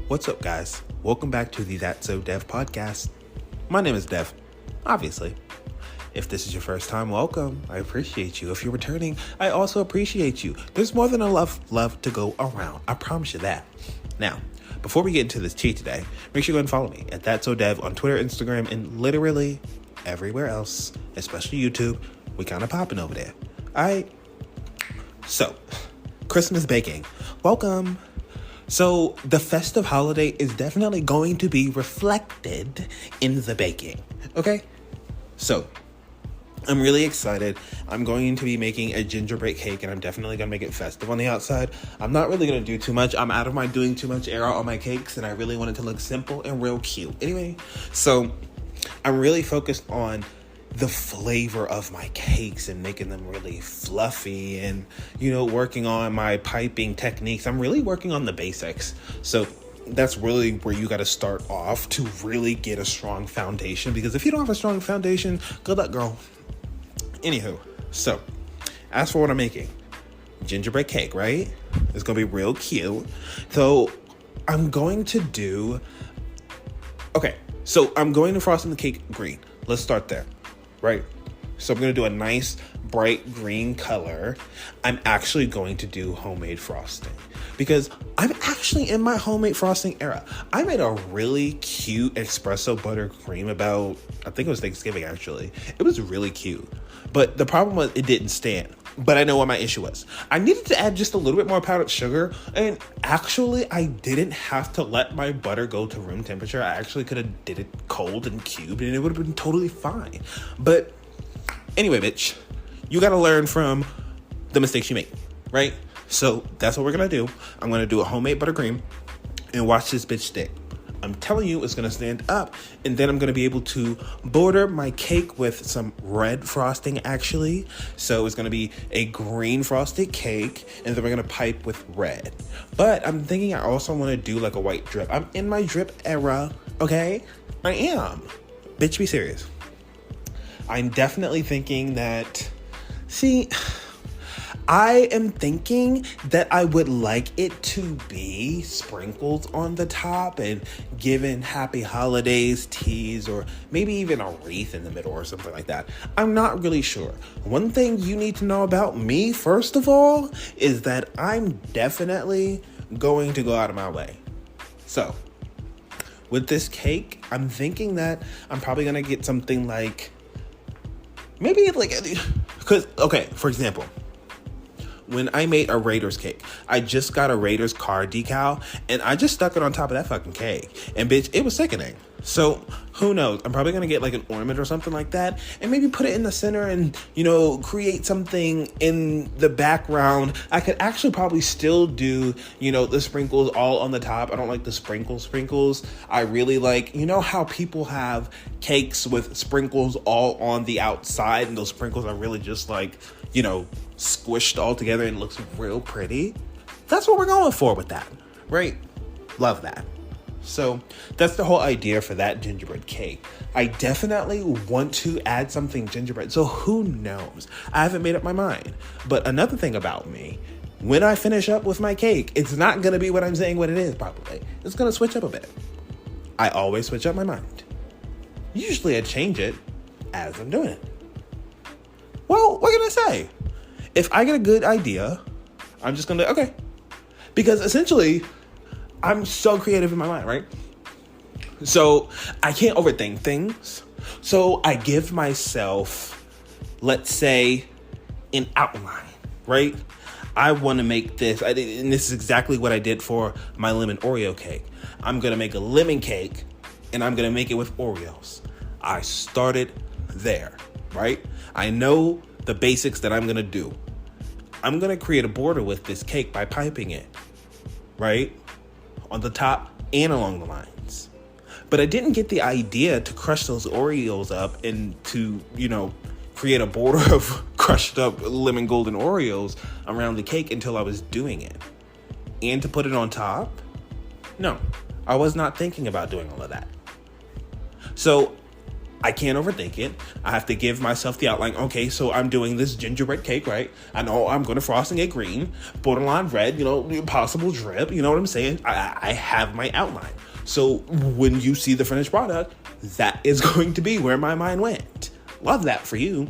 What's up, guys? Welcome back to the That's Sowdev podcast. My name is Dev, obviously. If this is your first time, welcome. I appreciate you. If you're returning, I also appreciate you. There's more than enough love to go around. I promise you that. Now, before we get into this tea today, make sure you go and follow me at That's Sowdev on Twitter, Instagram, and literally everywhere else, especially YouTube. We kind of popping over there. All right. So, Christmas baking. Welcome. So, the festive holiday is definitely going to be reflected in the baking. Okay? So, I'm really excited. I'm going to be making a gingerbread cake, and I'm definitely going to make it festive on the outside. I'm not really going to do too much. I'm out of my doing too much era on my cakes, and I really want it to look simple and real cute. Anyway, so I'm really focused on the flavor of my cakes and making them really fluffy and, working on my piping techniques. I'm really working on the basics. So that's really where you got to start off to really get a strong foundation, because if you don't have a strong foundation, good luck, girl. Anywho, so as for what I'm making, gingerbread cake, right? It's going to be real cute. So I'm going to do, I'm going to frosting the cake green. Let's start there. Right? So I'm going to do a nice bright green color. I'm actually going to do homemade frosting because I'm actually in my homemade frosting era. I made a really cute espresso buttercream I think it was Thanksgiving actually. It was really cute. But the problem was it didn't stand. But I know what my issue was. I needed to add just a little bit more powdered sugar. And actually, I didn't have to let my butter go to room temperature. I actually could have did it cold and cubed, and it would have been totally fine. But anyway, bitch, you got to learn from the mistakes you make, right? So that's what we're going to do. I'm going to do a homemade buttercream and watch this bitch stick. I'm telling you, it's going to stand up, and then I'm going to be able to border my cake with some red frosting, actually. So it's going to be a green frosted cake, and then we're going to pipe with red. But I'm thinking I also want to do like a white drip. I'm in my drip era, okay? I am. Bitch, be serious. I'm definitely thinking that, I am thinking that I would like it to be sprinkled on the top and given happy holidays teas, or maybe even a wreath in the middle or something like that. I'm not really sure. One thing you need to know about me, first of all, is that I'm definitely going to go out of my way. So, with this cake, I'm thinking that I'm probably going to get something like, for example, when I made a Raiders cake, I just got a Raiders card decal, and I just stuck it on top of that fucking cake. And bitch, it was sickening. So who knows? I'm probably going to get like an ornament or something like that, and maybe put it in the center and, create something in the background. I could actually probably still do, the sprinkles all on the top. I don't like the sprinkles. I really like, how people have cakes with sprinkles all on the outside, and those sprinkles are really just like, squished all together and looks real pretty. That's what we're going for with that, right? Love that. So that's the whole idea for that gingerbread cake. I definitely want to add something gingerbread. So who knows? I haven't made up my mind. But another thing about me, when I finish up with my cake, it's not going to be what I'm saying what it is, probably. It's going to switch up a bit. I always switch up my mind. Usually I change it as I'm doing it. Well, what can I say? If I get a good idea, I'm just going to, okay. Because essentially, I'm so creative in my mind, right? So I can't overthink things. So I give myself, let's say, an outline, right? I want to make this, and this is exactly what I did for my lemon Oreo cake. I'm going to make a lemon cake, and I'm going to make it with Oreos. I started there, right? I know the basics that I'm going to do. I'm going to create a border with this cake by piping it, right? On the top and along the lines. But I didn't get the idea to crush those Oreos up and to, create a border of crushed up lemon golden Oreos around the cake until I was doing it. And to put it on top? No, I was not thinking about doing all of that. So I can't overthink it. I have to give myself the outline. Okay, so I'm doing this gingerbread cake, right? I know I'm going to frosting it green, borderline red, possible drip. You know what I'm saying? I have my outline. So when you see the finished product, that is going to be where my mind went. Love that for you.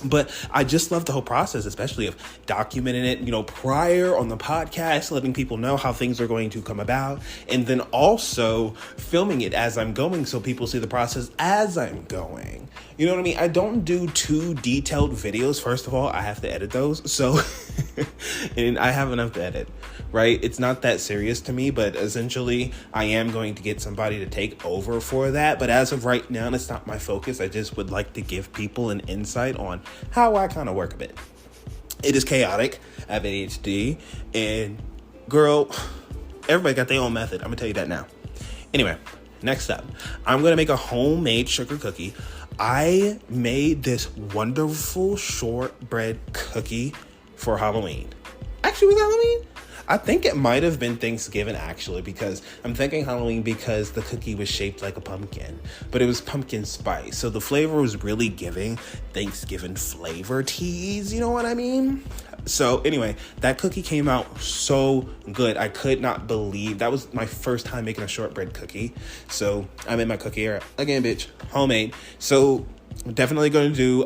But I just love the whole process, especially of documenting it, prior on the podcast, letting people know how things are going to come about, and then also filming it as I'm going so people see the process as I'm going. You know what I mean? I don't do too detailed videos. First of all, I have to edit those. So, and I have enough to edit, right? It's not that serious to me, but essentially I am going to get somebody to take over for that. But as of right now, it's not my focus. I just would like to give people an insight on how I kind of work a bit. It is chaotic. I have ADHD, and girl, everybody got their own method. I'm gonna tell you that now. Anyway, next up, I'm gonna make a homemade sugar cookie. I made this wonderful shortbread cookie for Halloween. Actually, was Halloween? I think it might have been Thanksgiving, actually, because I'm thinking Halloween because the cookie was shaped like a pumpkin, but it was pumpkin spice. So the flavor was really giving Thanksgiving flavor teas, you know what I mean? So anyway, that cookie came out so good. I could not believe that was my first time making a shortbread cookie. So I made my cookie again, bitch, homemade. So I'm definitely going to do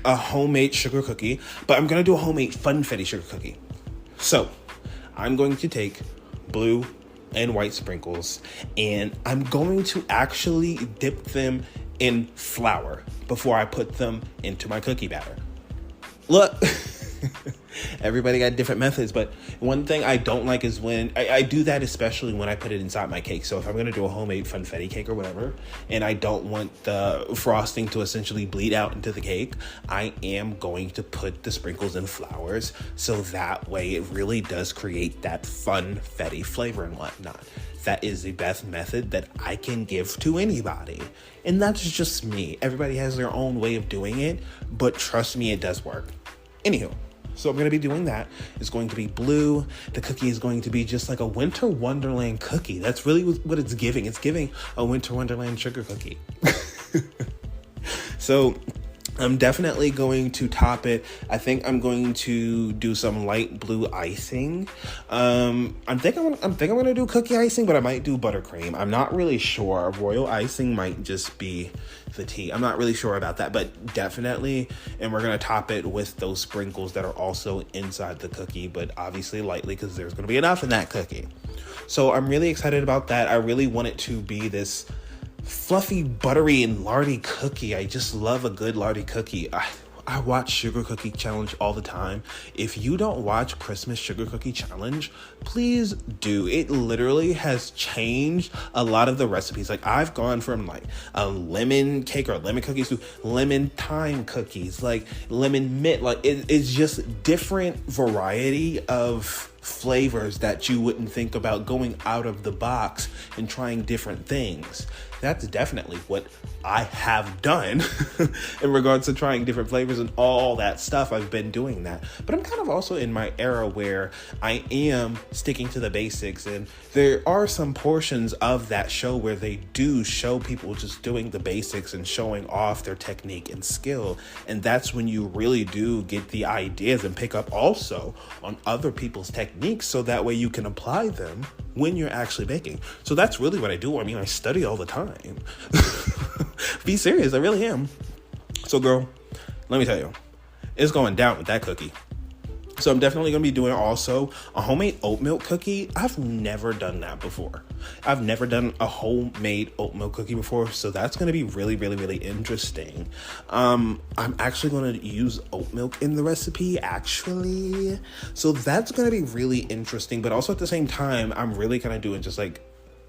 a homemade sugar cookie, but I'm going to do a homemade funfetti sugar cookie. So I'm going to take blue and white sprinkles, and I'm going to actually dip them in flour before I put them into my cookie batter. Look, everybody got different methods, but one thing I don't like is when I do that, especially when I put it inside my cake. So if I'm going to do a homemade funfetti cake or whatever, and I don't want the frosting to essentially bleed out into the cake, I am going to put the sprinkles in flours, so that way it really does create that funfetti flavor and whatnot. That is the best method that I can give to anybody. And that's just me. Everybody has their own way of doing it, but trust me, it does work. Anywho, so I'm going to be doing that. It's going to be blue. The cookie is going to be just like a winter wonderland cookie. That's really what it's giving. It's giving a winter wonderland sugar cookie. So I'm definitely going to top it. I think I'm going to do some light blue icing. I think I'm going to do cookie icing, but I might do buttercream. I'm not really sure. Royal icing might just be the tea. I'm not really sure about that, but definitely. And we're going to top it with those sprinkles that are also inside the cookie, but obviously lightly because there's going to be enough in that cookie. So I'm really excited about that. I really want it to be this fluffy, buttery, and lardy cookie. I just love a good lardy cookie. I watch Sugar Cookie Challenge all the time. If you don't watch Christmas Sugar Cookie Challenge, please do. It literally has changed a lot of the recipes. Like, I've gone from like a lemon cake or lemon cookies to lemon thyme cookies, like lemon mint. Like, it's just different variety of flavors that you wouldn't think about going out of the box and trying different things. That's definitely what I have done in regards to trying different flavors and all that stuff. I've been doing that. But I'm kind of also in my era where I am sticking to the basics. And there are some portions of that show where they do show people just doing the basics and showing off their technique and skill. And that's when you really do get the ideas and pick up also on other people's techniques, so that way you can apply them when you're actually baking. So that's really what I do. I mean, I study all the time. Be serious, I really am. So girl, let me tell you, it's going down with that cookie. So I'm definitely going to be doing also a homemade oat milk cookie. I've never done that before. I've never done a homemade oat milk cookie before. So that's going to be really, really, really interesting. I'm actually going to use oat milk in the recipe, actually. So that's going to be really interesting. But also at the same time, I'm really kind of doing just like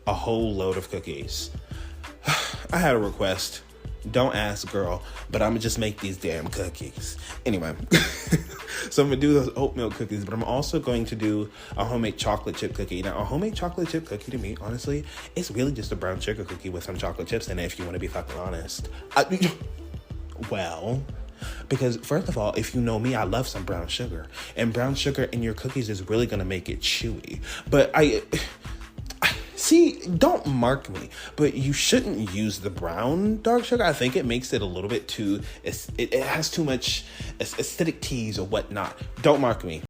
a whole load of cookies. I had a request. Don't ask, girl, but I'm gonna just make these damn cookies. Anyway, so I'm gonna do those oat milk cookies, but I'm also going to do a homemade chocolate chip cookie. Now, a homemade chocolate chip cookie to me, honestly, it's really just a brown sugar cookie with some chocolate chips in it, if you want to be fucking honest. Well, because first of all, if you know me, I love some brown sugar, and brown sugar in your cookies is really gonna make it chewy. But See, don't mark me, but you shouldn't use the brown dark sugar. I think it makes it a little bit too, it has too much acidic teas or whatnot. Don't mark me.